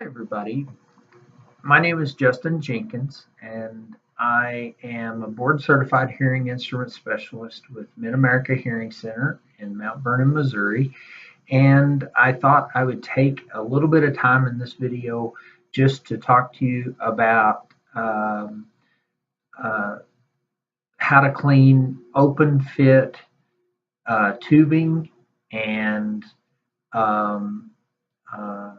Hi, everybody. My name is Justin Jenkins, and I am a board certified hearing instrument specialist with Mid America Hearing Center in Mount Vernon, Missouri. And I thought I would take a little bit of time in this video just to talk to you about uh, how to clean open fit tubing and um, uh,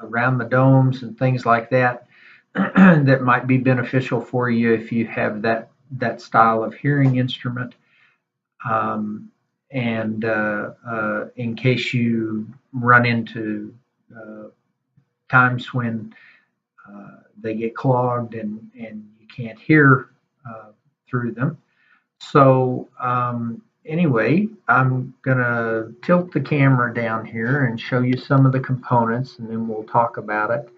around the domes and things like that that might be beneficial for you if you have that style of hearing instrument. Um, and in case you run into uh, times when they get clogged and you can't hear through them. So anyway, I'm gonna tilt the camera down here and show you some of the components, and then we'll talk about it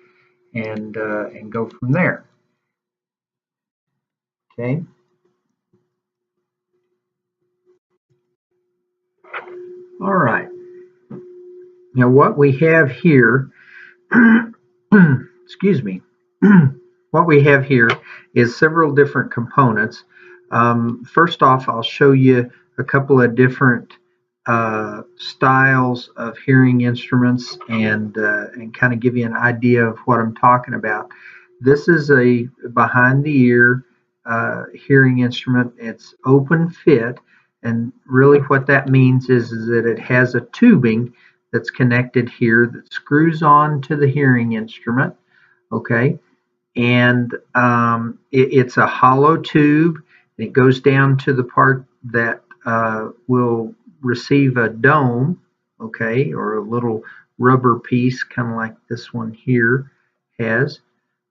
and go from there. Okay. All right. Now what we have here, excuse me, what we have here is several different components. First off, I'll show you a couple of different styles of hearing instruments and kind of give you an idea of what I'm talking about. This is a behind the ear hearing instrument. It's open fit, and really what that means is that it has a tubing that's connected here that screws on to the hearing instrument. Okay, and it's a hollow tube. It goes down to the part that will receive a dome, okay, or a little rubber piece, kind of like this one here has,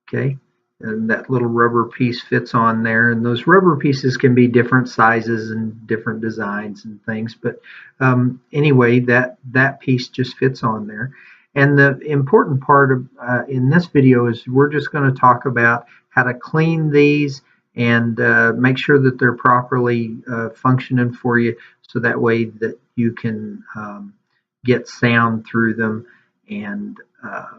okay. And that little rubber piece fits on there, and those rubber pieces can be different sizes and different designs and things. But anyway, that piece just fits on there. And the important part of in this video is we're just going to talk about how to clean these and make sure that they're properly functioning for you, so that way that you can get sound through them and uh,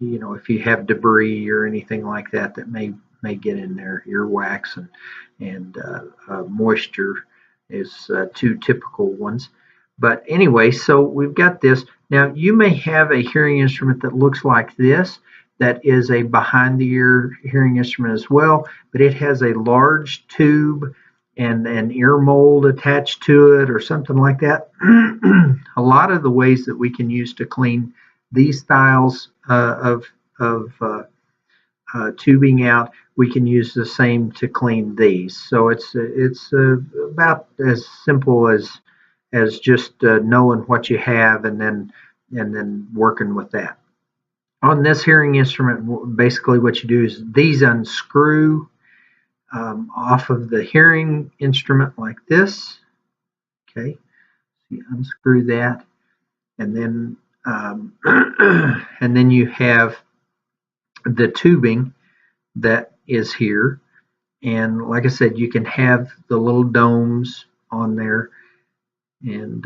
if you have debris or anything like that that may get in there, earwax and moisture is two typical ones. But anyway, so we've got this. Now you may have a hearing instrument that looks like this, that is a behind the ear hearing instrument as well, but it has a large tube and an ear mold attached to it or something like that. A lot of the ways that we can use to clean these styles of tubing out, we can use the same to clean these. So it's about as simple as just knowing what you have and then working with that. On this hearing instrument, basically what you do is these unscrew off of the hearing instrument like this. Okay, so you unscrew that, and then and then you have the tubing that is here. And like I said, you can have the little domes on there, and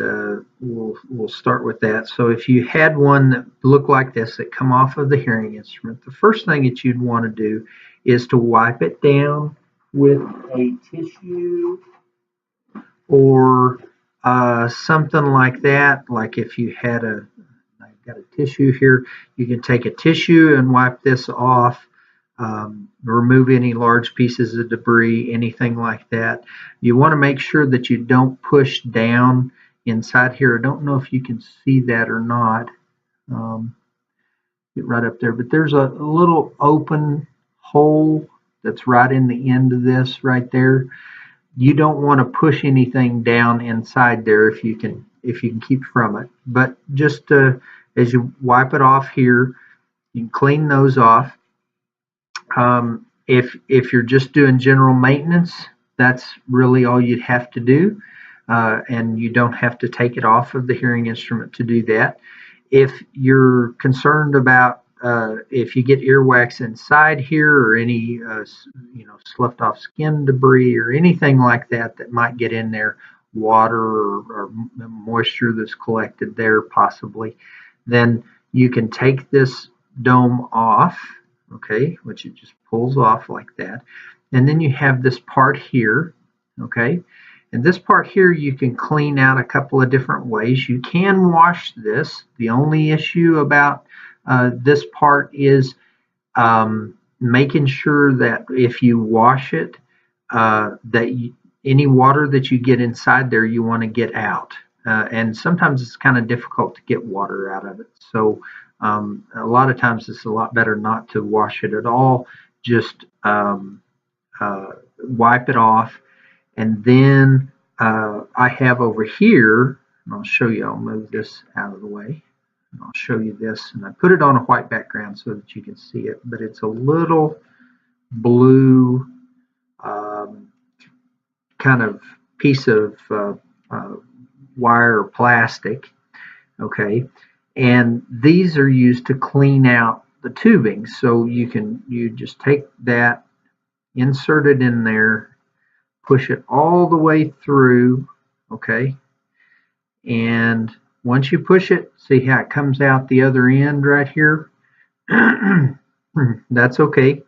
we'll start with that. So if you had one that looked like this that come off of the hearing instrument, the first thing that you'd want to do is to wipe it down with a tissue or something like that. Like if you had I've got a tissue here, you can take a tissue and wipe this off. Remove any large pieces of debris, anything like that. You want to make sure that you don't push down inside here. I don't know if you can see that or not. Get right up there, but there's a little open hole that's right in the end of this right there. You don't want to push anything down inside there if you can keep from it. But just as you wipe it off here, you can clean those off. If you're just doing general maintenance, that's really all you'd have to do, and you don't have to take it off of the hearing instrument to do that. If you're concerned about if you get earwax inside here or any sloughed off skin debris or anything like that that might get in there, water or moisture that's collected there possibly, then you can take this dome off, okay, which it just pulls off like that. And then you have this part here, okay. And this part here you can clean out a couple of different ways. You can wash this. The only issue about this part is making sure that if you wash it, any water that you get inside there, you want to get out. And sometimes it's kind of difficult to get water out of it. So a lot of times it's a lot better not to wash it at all. Just wipe it off. And then I have over here, and I'll show you, I'll move this out of the way. And I'll show you this. And I put it on a white background so that you can see it. But it's a little blue kind of piece of wire or plastic. Okay. And these are used to clean out the tubing. So you just take that, insert it in there, push it all the way through, okay? And once you push it, see how it comes out the other end right here? That's okay.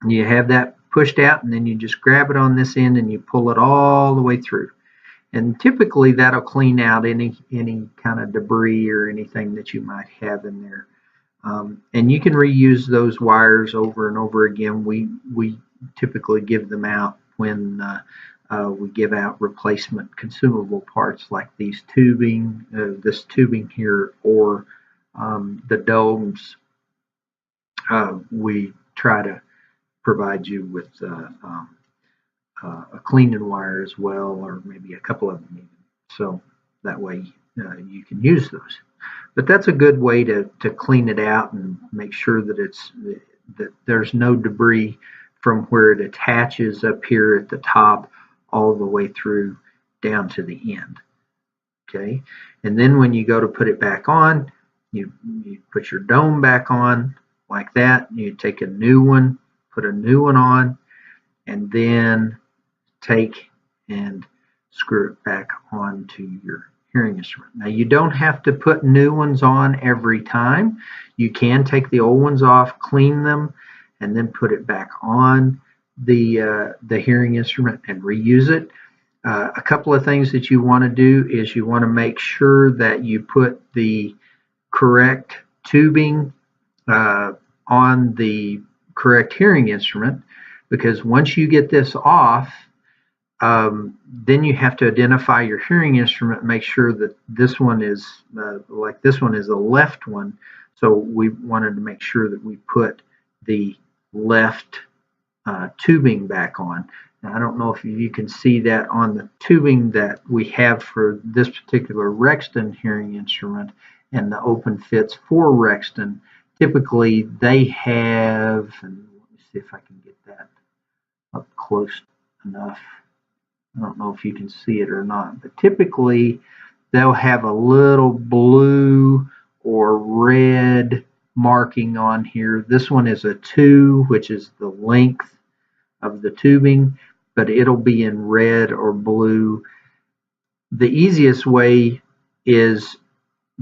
You have that pushed out, and then you just grab it on this end and you pull it all the way through. And typically that'll clean out any kind of debris or anything that you might have in there. And you can reuse those wires over and over again. We typically give them out when we give out replacement consumable parts like these tubing, this tubing here, or the domes. We try to provide you with a cleaning wire as well, or maybe a couple of them even. So that way you can use those. But that's a good way to clean it out and make sure that there's no debris from where it attaches up here at the top all the way through down to the end. Okay, and then when you go to put it back on, you put your dome back on like that. You take a new one, put a new one on, and then take and screw it back onto your hearing instrument. Now you don't have to put new ones on every time. You can take the old ones off, clean them, and then put it back on the hearing instrument and reuse it. A couple of things that you want to do is you want to make sure that you put the correct tubing on the correct hearing instrument, because once you get this off, then you have to identify your hearing instrument, make sure that this one is like this one is the left one. So we wanted to make sure that we put the left tubing back on. Now, I don't know if you can see that on the tubing that we have for this particular Rexton hearing instrument and the open fits for Rexton. Typically they have, and let me see if I can get that up close enough. I don't know if you can see it or not, but typically they'll have a little blue or red marking on here. This one is a 2, which is the length of the tubing, but it'll be in red or blue. The easiest way is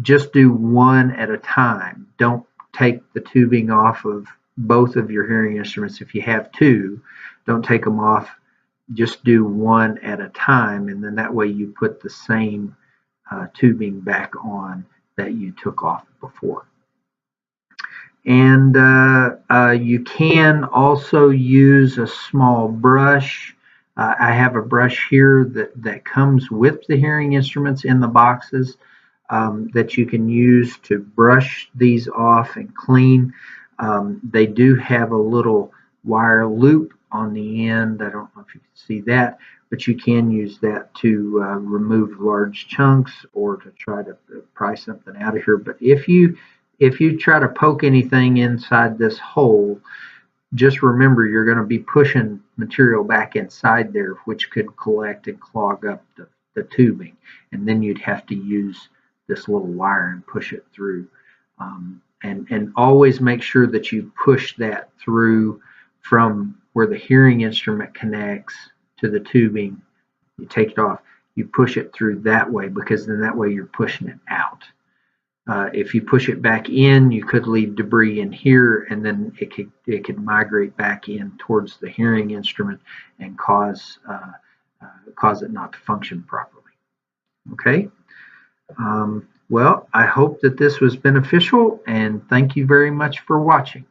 just do one at a time. Don't take the tubing off of both of your hearing instruments. If you have 2, don't take them off. Just do one at a time, and then that way you put the same tubing back on that you took off before. And you can also use a small brush. I have a brush here that comes with the hearing instruments in the boxes that you can use to brush these off and clean. They do have a little wire loop on the end. I don't know if you can see that, but you can use that to remove large chunks or to try to pry something out of here. But if you try to poke anything inside this hole, just remember you're going to be pushing material back inside there, which could collect and clog up the tubing, and then you'd have to use this little wire and push it through. And always make sure that you push that through from where the hearing instrument connects to the tubing. You take it off, you push it through that way, because then that way you're pushing it out. If you push it back in, you could leave debris in here, and then it could migrate back in towards the hearing instrument and cause it not to function properly. Okay. Well, I hope that this was beneficial, and thank you very much for watching.